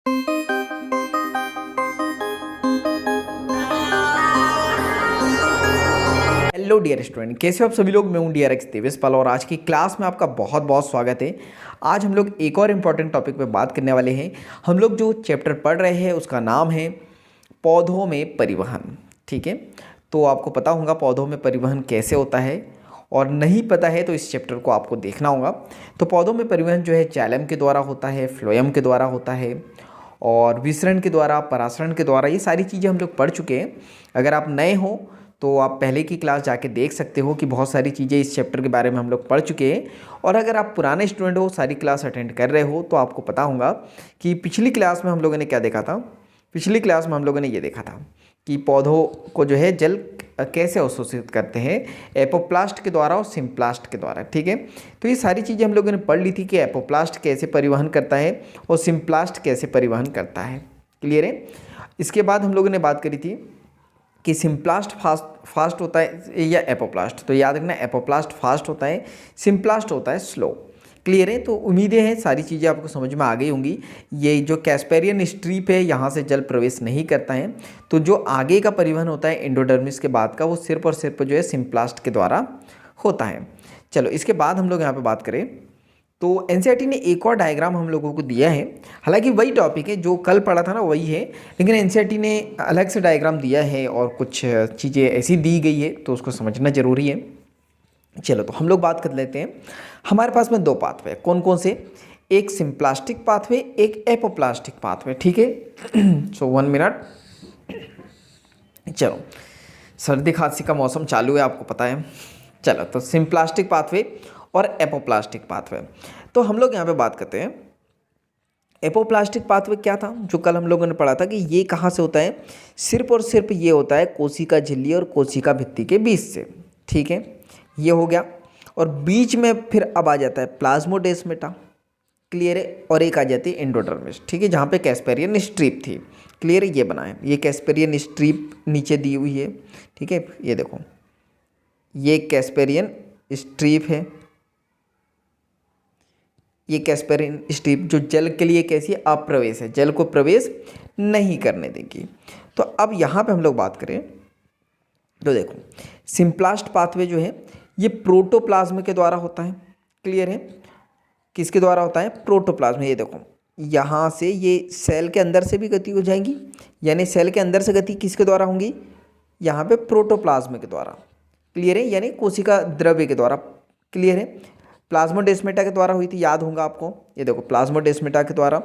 Hello dear student, कैसे हो आप सभी लोग। मैं हूं डीआरएक्स देवेशपाल और आज की क्लास में आपका बहुत बहुत स्वागत है। आज हम लोग एक और इम्पॉर्टेंट टॉपिक पे बात करने वाले हैं। हम लोग जो चैप्टर पढ़ रहे हैं उसका नाम है पौधों में परिवहन। ठीक है, तो आपको पता होगा पौधों में परिवहन कैसे होता है, और नहीं पता है तो इस चैप्टर को आपको देखना होगा। तो पौधों में परिवहन जो है जाइलम के द्वारा होता है, फ्लोएम के द्वारा होता है, और विसरण के द्वारा, परासरण के द्वारा। ये सारी चीज़ें हम लोग पढ़ चुके हैं। अगर आप नए हो तो आप पहले की क्लास जाके देख सकते हो कि बहुत सारी चीज़ें इस चैप्टर के बारे में हम लोग पढ़ चुके हैं। और अगर आप पुराने स्टूडेंट हो, सारी क्लास अटेंड कर रहे हो, तो आपको पता होगा कि पिछली क्लास में हम लोगों ने क्या देखा था। पिछली क्लास में हम लोगों ने ये देखा था कि पौधों को जो है जल कैसे अवशोषित करते हैं, एपोप्लास्ट के द्वारा और सिम्प्लास्ट के द्वारा। ठीक है, तो ये सारी चीज़ें हम लोगों ने पढ़ ली थी कि एपोप्लास्ट कैसे परिवहन करता है और सिम्प्लास्ट कैसे परिवहन करता है। क्लियर है। इसके बाद हम लोगों ने बात करी थी कि सिम्प्लास्ट फास्ट होता है या एपोप्लास्ट। तो याद रखना, एपोप्लास्ट फास्ट होता है, सिम्प्लास्ट होता है स्लो। क्लियर है। तो उम्मीदें हैं सारी चीज़ें आपको समझ में आ गई होंगी। ये जो कैस्पेरियन स्ट्रीप है, यहाँ से जल प्रवेश नहीं करता है, तो जो आगे का परिवहन होता है एंडोडर्मिस के बाद का, वो सिर्फ और सिर्फ जो है सिम्प्लास्ट के द्वारा होता है। चलो, इसके बाद हम लोग यहाँ पर बात करें तो एनसीईआरटी ने एक और डायग्राम हम लोगों को दिया है। हालांकि वही टॉपिक है जो कल पढ़ा था ना, वही है, लेकिन एनसीईआरटी ने अलग से डायग्राम दिया है और कुछ चीज़ें ऐसी दी गई है, तो उसको समझना ज़रूरी है। चलो, तो हम लोग बात कर लेते हैं। हमारे पास में दो पाथवे, कौन कौन से, एक सिम्प्लास्टिक पाथवे, एक एपोप्लास्टिक पाथवे। ठीक है। सो 1 मिनट। चलो, सर्दी खांसी का मौसम चालू है, आपको पता है। चलो, तो सिम्प्लास्टिक पाथवे और एपोप्लास्टिक पाथवे। तो हम लोग यहाँ पे बात करते हैं एपोप्लास्टिक पाथवे क्या था, जो कल हम लोगों ने पढ़ा था कि ये कहाँ से होता है, सिर्फ और सिर्फ ये होता है कोशिका झिल्ली और कोशिका भित्ति के बीच से। ठीक है, ये हो गया। और बीच में फिर अब आ जाता है प्लाज्मोडेस्माटा। क्लियर है। और एक आ जाती है एंडोडर्मिस। ठीक है, जहाँ पे कैस्पेरियन स्ट्रिप थी। क्लियर है, ये बना है, ये कैस्पेरियन स्ट्रिप नीचे दी हुई है। ठीक है, ये देखो, ये कैस्पेरियन स्ट्रिप है, ये कैस्पेरियन स्ट्रिप जो जल के लिए कैसी है, अप्रवेश है, जल को प्रवेश नहीं करने देगी। तो अब यहाँ पे हम लोग बात करें तो देखो, सिम्प्लास्ट पाथवे जो है ये प्रोटोप्लाज्म के द्वारा होता है। क्लियर है। किसके द्वारा होता है, प्रोटोप्लाज्म। ये देखो, यहाँ से ये सेल के अंदर से भी गति हो जाएगी, यानी सेल के अंदर से गति किसके द्वारा होंगी, यहाँ पे प्रोटोप्लाज्म के द्वारा। क्लियर है, यानी कोशिका द्रव्य के द्वारा। क्लियर है। प्लाज्मोडेस्माटा के द्वारा हुई थी, याद होगा आपको। ये देखो, प्लाज्मोडेस्माटा के द्वारा।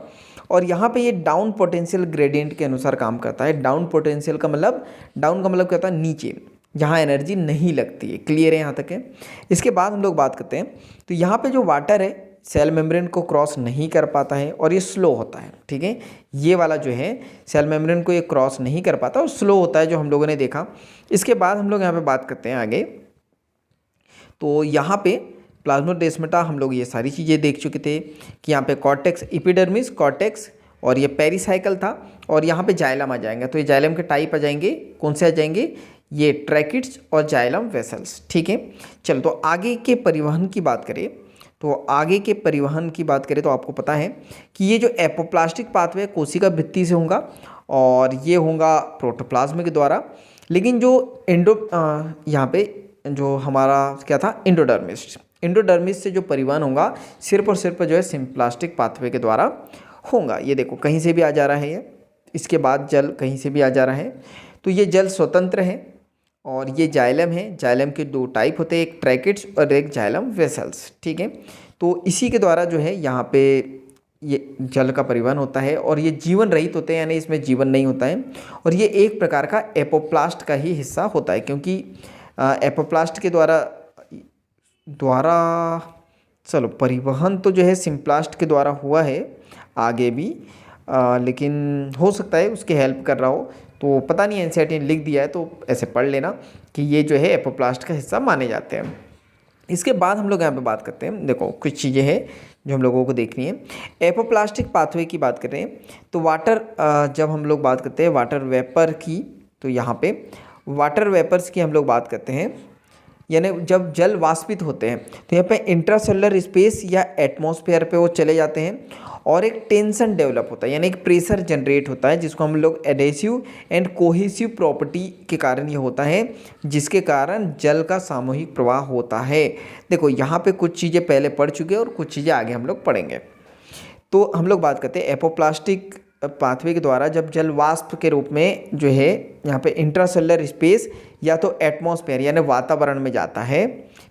और यहाँ पे ये डाउन पोटेंशियल ग्रेडियंट के अनुसार काम करता है। डाउन पोटेंशियल का मतलब, डाउन का मतलब क्या होता है, नीचे, जहाँ एनर्जी नहीं लगती है। क्लियर है यहाँ तक है। इसके बाद हम लोग बात करते हैं, तो यहाँ पे जो वाटर है सेल मेम्ब्रेन को क्रॉस नहीं कर पाता है और ये स्लो होता है। ठीक है, ये वाला जो है सेल मेम्ब्रेन को ये क्रॉस नहीं कर पाता और स्लो होता है, जो हम लोगों ने देखा। इसके बाद हम लोग यहाँ पे बात करते हैं आगे। तो यहाँ पे प्लाज्मोडेस्माटा हम लोग ये सारी चीज़ें देख चुके थे कि यहाँ पे कॉर्टेक्स, एपिडर्मिस, कॉर्टेक्स, और ये पेरिसाइकल था। और यहाँ पे जाइलम आ जाएंगे। तो ये जाइलम के टाइप आ जाएंगे, कौन से आ जाएंगे, ये ट्रैकिड्स और जाइलम वेसल्स। ठीक है। चलो, तो आगे के परिवहन की बात करें, तो आगे के परिवहन की बात करें तो आपको पता है कि ये जो एपोप्लास्टिक पाथवे कोशिका भित्ति से होगा और ये होगा प्रोटोप्लाज्म के द्वारा। लेकिन जो यहाँ पे जो हमारा क्या था, एंडोडर्मिस से जो परिवहन होगा सिर्फ और सिर्फ जो है सिम्प्लास्टिक पाथवे के द्वारा होगा। ये देखो, कहीं से भी आ जा रहा है ये, इसके बाद जल कहीं से भी आ जा रहा है, तो ये जल स्वतंत्र है। और ये जाइलम है, जाइलम के दो टाइप होते हैं, एक ट्रैकिड्स और एक जाइलम वेसल्स। ठीक है, तो इसी के द्वारा जो है यहाँ पे ये जल का परिवहन होता है और ये जीवन रहित होते हैं, यानी इसमें जीवन नहीं होता है। और ये एक प्रकार का एपोप्लास्ट का ही हिस्सा होता है, क्योंकि एपोप्लास्ट के द्वारा चलो, परिवहन तो जो है सिम्प्लास्ट के द्वारा हुआ है आगे भी, लेकिन हो सकता है उसकी हेल्प कर रहा हो, तो पता नहीं, एनसीईआरटी ने लिख दिया है तो ऐसे पढ़ लेना कि ये जो है एपोप्लास्ट का हिस्सा माने जाते हैं। इसके बाद हम लोग यहाँ पे बात करते हैं, देखो कुछ चीज़ें हैं जो हम लोगों को देखनी है। एपोप्लास्टिक पाथवे की बात करें तो वाटर, जब हम लोग बात करते हैं वाटर वेपर की, तो यहाँ पे वाटर वेपर्स की हम लोग बात करते हैं। यानी जब जल वाष्पित होते हैं तो यहाँ पे इंट्रासेलुलर स्पेस या एटमॉस्फेयर पे वो चले जाते हैं और एक टेंशन डेवलप होता है, यानी एक प्रेशर जनरेट होता है, जिसको हम लोग एडेसिव एंड कोहेसिव प्रॉपर्टी के कारण ये होता है, जिसके कारण जल का सामूहिक प्रवाह होता है। देखो यहाँ पे कुछ चीज़ें पहले पढ़ चुके हैं और कुछ चीज़ें आगे हम लोग पढ़ेंगे। तो हम लोग बात करते हैं एपोप्लास्टिक पाथवे के द्वारा जब जल वाष्प के रूप में जो है यहाँ पे इंट्रासेलुलर स्पेस या तो एटमॉस्फेयर यानी वातावरण में जाता है,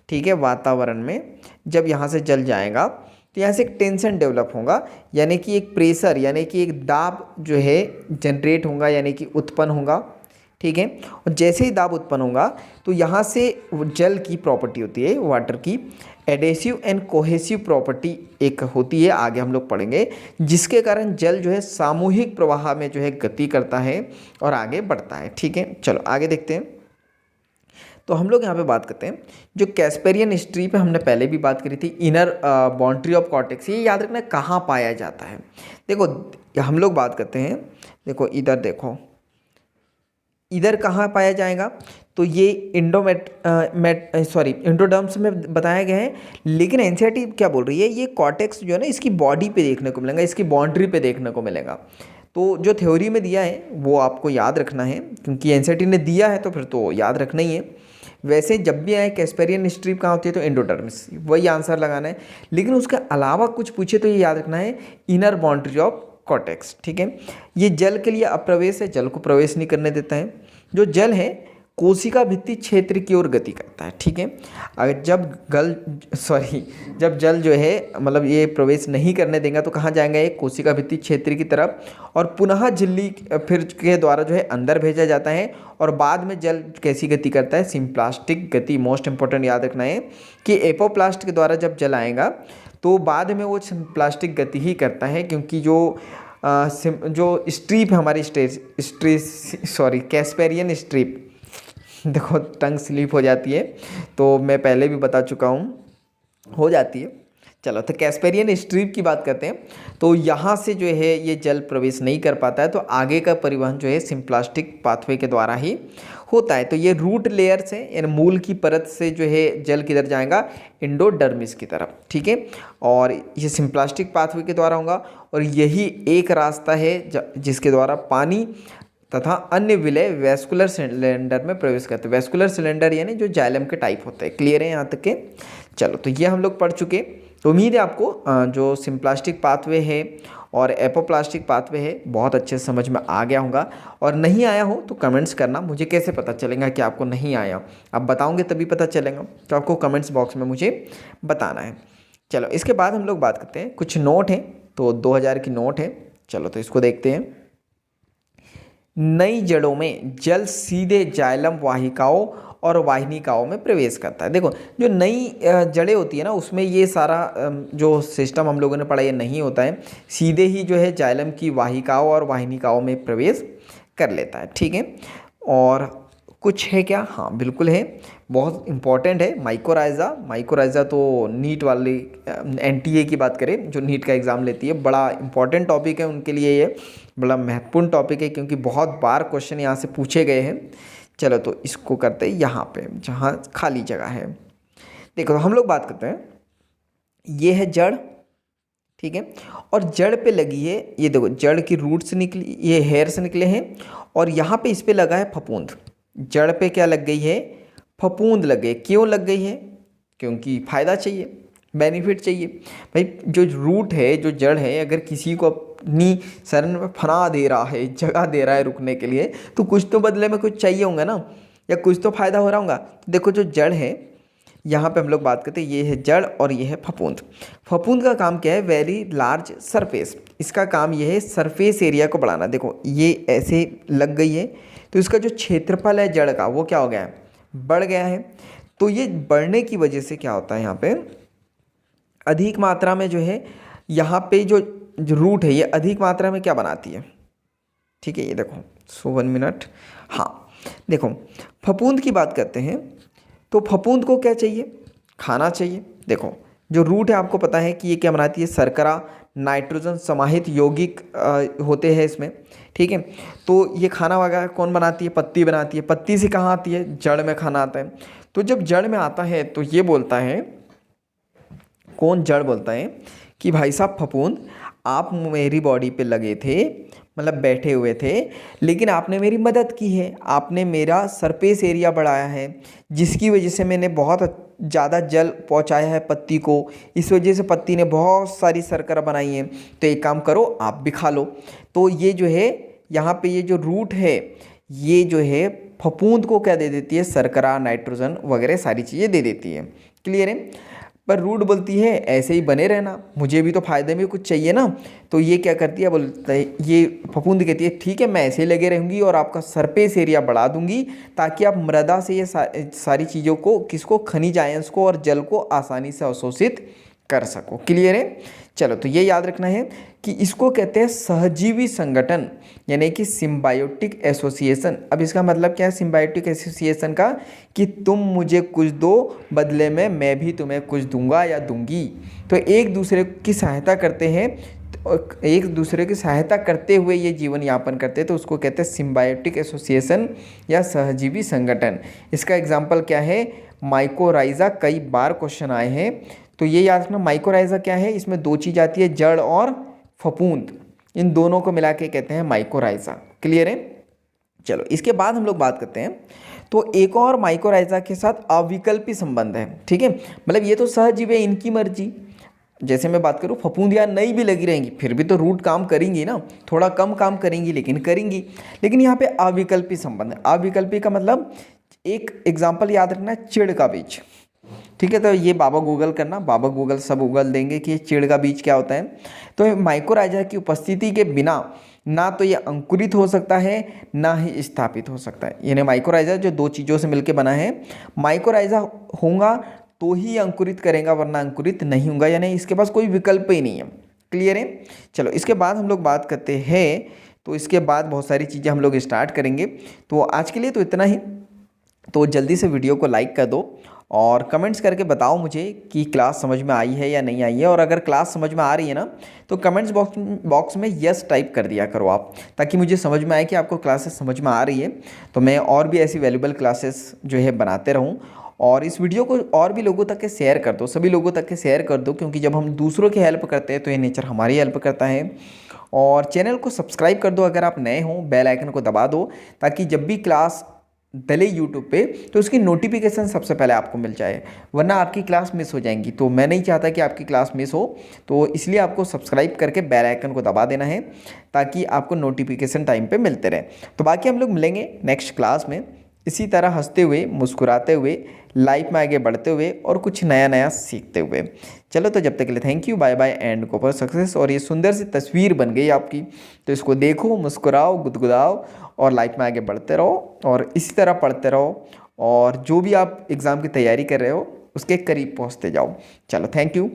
ठीक है, वातावरण में जब यहाँ से जल जाएगा तो यहाँ से एक टेंशन डेवलप होगा, यानी कि एक प्रेशर यानी कि एक दाब जो है जनरेट होगा, यानी कि उत्पन्न होगा, ठीक है। और जैसे ही दाब उत्पन्न होगा तो यहाँ से जल की प्रॉपर्टी होती है वाटर की एडेसिव एंड कोहेसिव प्रॉपर्टी एक होती है, आगे हम लोग पढ़ेंगे, जिसके कारण जल जो है सामूहिक प्रवाह में जो है गति करता है और आगे बढ़ता है, ठीक है। चलो आगे देखते हैं। तो हम लोग यहाँ पे बात करते हैं जो कैस्पेरियन स्ट्रीप है, हमने पहले भी बात करी थी, इनर बाउंड्री ऑफ कॉर्टेक्स, ये याद रखना कहाँ पाया जाता है। देखो हम लोग बात करते हैं, देखो इधर देखो, इधर कहाँ पाया जाएगा, तो ये इंडोडर्म्स में बताया गया है, लेकिन एनसीईआरटी क्या बोल रही है, ये कॉर्टेक्स जो है ना इसकी बॉडी पे देखने को मिलेगा, इसकी बाउंड्री पे देखने को मिलेगा। तो जो थ्योरी में दिया है वो आपको याद रखना है, क्योंकि एनसीईआरटी ने दिया है तो फिर तो याद रखना ही है। वैसे जब भी आए कैस्पेरियन स्ट्रिप कहाँ होती है तो एंडोडर्मिस, वही आंसर लगाना है, लेकिन उसके अलावा कुछ पूछे तो ये याद रखना है इनर बाउंड्री ऑफ कॉर्टेक्स, ठीक है। ये जल के लिए अप्रवेश है, जल को प्रवेश नहीं करने देता है। जो जल है कोशिका भित्ति क्षेत्र की ओर गति करता है, ठीक है। अगर जब जल जो है मतलब ये प्रवेश नहीं करने देगा तो कहाँ जाएंगे, एक कोशिका भित्ति क्षेत्र की तरफ, और पुनः झिल्ली फिर के द्वारा जो है अंदर भेजा जाता है, और बाद में जल कैसी गति करता है, सिम्प्लास्टिक गति। मोस्ट इंपॉर्टेंट याद रखना है कि एपोप्लास्ट के द्वारा जब जल आएगा तो बाद में वो सिम्प्लास्टिक गति ही करता है, क्योंकि जो स्ट्रीप हमारी कैस्पेरियन स्ट्रीप, देखो टंग स्लिप हो जाती है, तो मैं पहले भी बता चुका हूँ, हो जाती है। चलो तो कैस्पेरियन स्ट्रीप की बात करते हैं, तो यहाँ से जो है ये जल प्रवेश नहीं कर पाता है, तो आगे का परिवहन जो है सिम्प्लास्टिक पाथवे के द्वारा ही होता है। तो ये रूट लेयर से यानी मूल की परत से जो है जल किधर जाएगा, इंडोडर्मिस की तरफ, ठीक है। और ये सिम्प्लास्टिक पाथवे के द्वारा होगा, और यही एक रास्ता है जिसके द्वारा पानी तथा अन्य विलय वैस्कुलर सिलेंडर में प्रवेश करते हैं। वैस्कुलर सिलेंडर यानी जो जाइलम के टाइप होते हैं। क्लियर है यहाँ तक के? चलो तो ये हम लोग पढ़ चुके। तो उम्मीद है आपको जो सिम्प्लास्टिक पाथवे है और एपोप्लास्टिक पाथवे है बहुत अच्छे से समझ में आ गया होगा, और नहीं आया हो तो कमेंट्स करना। मुझे कैसे पता चलेगा कि आपको नहीं आया, आप बताओगे तभी पता चलेगा, तो आपको कमेंट्स बॉक्स में मुझे बताना है। चलो इसके बाद हम लोग बात करते हैं, कुछ नोट हैं, तो 2000 की नोट है। चलो तो इसको देखते हैं। नई जड़ों में जल सीधे जाइलम वाहिकाओं और वाहिनिकाओं में प्रवेश करता है। देखो जो नई जड़ें होती है ना, उसमें ये सारा जो सिस्टम हम लोगों ने पढ़ा ये नहीं होता है, सीधे ही जो है जाइलम की वाहिकाओं और वाहिनिकाओं में प्रवेश कर लेता है, ठीक है। और कुछ है क्या? हाँ बिल्कुल है, बहुत इंपॉर्टेंट है। माइकोराइजा तो नीट वाली एनटीए की बात करें, जो नीट का एग्ज़ाम लेती है, बड़ा इंपॉर्टेंट टॉपिक है उनके लिए, ये बड़ा महत्वपूर्ण टॉपिक है, क्योंकि बहुत बार क्वेश्चन यहाँ से पूछे गए हैं। चलो तो इसको करते हैं यहाँ पे जहाँ खाली जगह है। देखो हम लोग बात करते हैं, ये है जड़, ठीक है, और जड़ पे लगी है, ये देखो जड़ की रूट से निकली, ये हेयर से निकले हैं, और यहाँ पे इस पे लगा है फफूंद। जड़ पे क्या लग गई है? फफूंद लग गई। क्यों लग गई है? क्योंकि फ़ायदा चाहिए, बेनिफिट चाहिए। भाई जो रूट है, जो जड़ है, अगर किसी को अपनी शरण में फना दे रहा है, जगह दे रहा है रुकने के लिए, तो कुछ तो बदले में कुछ चाहिए होगा ना, या कुछ तो फ़ायदा हो रहा होगा। तो देखो जो जड़ है, यहाँ पे हम लोग बात करते हैं, ये है जड़ और ये है फफूंद। फफूंद का काम क्या है? Very large surface. इसका काम ये है सरफेस एरिया को बढ़ाना। देखो ये ऐसे लग गई है, तो इसका जो क्षेत्रफल है जड़ का, वो क्या हो गया है? बढ़ गया है। तो ये बढ़ने की वजह से क्या होता है, यहाँ पे अधिक मात्रा में जो है, यहाँ पे जो रूट है, ये अधिक मात्रा में क्या बनाती है, ठीक है। ये देखो 1 मिनट, हाँ देखो फफूंद की बात करते हैं, तो फफूंद को क्या चाहिए? खाना चाहिए। देखो जो रूट है, आपको पता है कि ये क्या बनाती है? शर्करा, नाइट्रोजन समाहित यौगिक होते हैं इसमें, ठीक है। तो ये खाना वगैरह कौन बनाती है? पत्ती बनाती है। पत्ती से कहाँ आती है? जड़ में खाना आता है। तो जब जड़ में आता है तो ये बोलता है, कौन, जड़ बोलता है कि भाई साहब फफूंद, आप मेरी बॉडी पे लगे थे, मतलब बैठे हुए थे, लेकिन आपने मेरी मदद की है, आपने मेरा सरफेस एरिया बढ़ाया है, जिसकी वजह से मैंने बहुत ज़्यादा जल पहुंचाया है पत्ती को, इस वजह से पत्ती ने बहुत सारी शर्करा बनाई है। तो एक काम करो, आप भी खा लो। तो ये जो है यहाँ पे ये जो रूट है, ये जो है फफूंद को क्या दे देती है, शर्करा, नाइट्रोजन वगैरह सारी चीज़ें दे देती है। क्लियर है। पर रूट बोलती है ऐसे ही बने रहना, मुझे भी तो फायदे में कुछ चाहिए ना। तो ये क्या करती है, बोलता है, ये फफूंद कहती है ठीक है, मैं ऐसे ही लगे रहूँगी और आपका सरफेस एरिया बढ़ा दूंगी, ताकि आप मृदा से ये सारी चीज़ों को, किसको, खनिज आयंस को और जल को आसानी से अवशोषित कर सको। क्लियर है। चलो, तो ये याद रखना है कि इसको कहते हैं सहजीवी संगठन, यानी कि सिम्बायोटिक एसोसिएशन। अब इसका मतलब क्या है सिम्बायोटिक एसोसिएशन का, कि तुम मुझे कुछ दो, बदले में मैं भी तुम्हें कुछ दूंगा या दूंगी। तो एक दूसरे की सहायता करते हैं, एक दूसरे की सहायता करते हुए ये जीवन यापन करते हैं, तो उसको कहते हैं सिम्बायोटिक एसोसिएशन या सहजीवी संगठन। इसका एग्जाम्पल क्या है, माइकोराइजा। कई बार क्वेश्चन आए हैं, तो ये याद रखना, माइकोराइजा क्या है, इसमें दो चीज़ आती है, जड़ और फफूंद, इन दोनों को मिला के कहते हैं माइकोराइजा। क्लियर है। चलो, इसके बाद हम लोग बात करते हैं, तो एक और माइकोराइजा के साथ अविकल्पी संबंध है। ठीक है, मतलब ये तो सहजीव है, इनकी मर्जी। जैसे मैं बात करूँ, फफूंदियाँ नहीं भी लगी रहेंगी, फिर भी तो रूट काम करेंगी ना, थोड़ा कम काम करेंगी लेकिन करेंगी। लेकिन यहाँ पे अविकल्पी संबंध है। अविकल्पी का मतलब, एक एग्जाम्पल याद रखना, चिड़ का बीज। ठीक है, तो ये बाबा गूगल करना, बाबा गूगल सब गूगल देंगे कि ये चिड़ का बीज क्या होता है। तो माइकोराइजा की उपस्थिति के बिना ना तो ये अंकुरित हो सकता है, ना ही स्थापित हो सकता है। यानी माइकोराइजा जो दो चीज़ों से मिलकर बना है, माइकोराइजा होगा तो ही अंकुरित करेगा, वरना अंकुरित नहीं होगा, यानी इसके पास कोई विकल्प ही नहीं है। क्लियर है। चलो, इसके बाद हम लोग बात करते हैं, तो इसके बाद बहुत सारी चीज़ें हम लोग स्टार्ट करेंगे। तो आज के लिए तो इतना ही। तो जल्दी से वीडियो को लाइक कर दो और कमेंट्स करके बताओ मुझे कि क्लास समझ में आई है या नहीं आई है। और अगर क्लास समझ में आ रही है ना, तो कमेंट्स बॉक्स में यस टाइप कर दिया करो आप, ताकि मुझे समझ में आए कि आपको क्लासेस समझ में आ रही है। तो मैं और भी ऐसी वैल्यूबल क्लासेस जो है बनाते रहूँ। और इस वीडियो को और भी लोगों तक के शेयर कर दो, सभी लोगों तक के शेयर कर दो, क्योंकि जब हम दूसरों की हेल्प करते हैं तो ये नेचर हमारी हेल्प करता है। और चैनल को सब्सक्राइब कर दो अगर आप नए हों, बेल आइकन को दबा दो, ताकि जब भी क्लास डले यूट्यूब पे तो उसकी नोटिफिकेशन सबसे पहले आपको मिल जाए, वरना आपकी क्लास मिस हो जाएंगी। तो मैं नहीं चाहता कि आपकी क्लास मिस हो, तो इसलिए आपको सब्सक्राइब करके बेल आइकन को दबा देना है, ताकि आपको नोटिफिकेशन टाइम पे मिलते रहे। तो बाकी हम लोग मिलेंगे नेक्स्ट क्लास में, इसी तरह हंसते हुए, मुस्कुराते हुए, लाइफ में आगे बढ़ते हुए और कुछ नया नया सीखते हुए। चलो, तो जब तक के लिए thank you, bye bye and go for success. और ये सुंदर सी तस्वीर बन गई आपकी, तो इसको देखो, मुस्कुराओ, गुदगुदाओ और लाइफ में आगे बढ़ते रहो और इसी तरह पढ़ते रहो। और जो भी आप एग्ज़ाम की तैयारी कर रहे हो, उसके करीब पहुँचते जाओ। चलो, थैंक यू।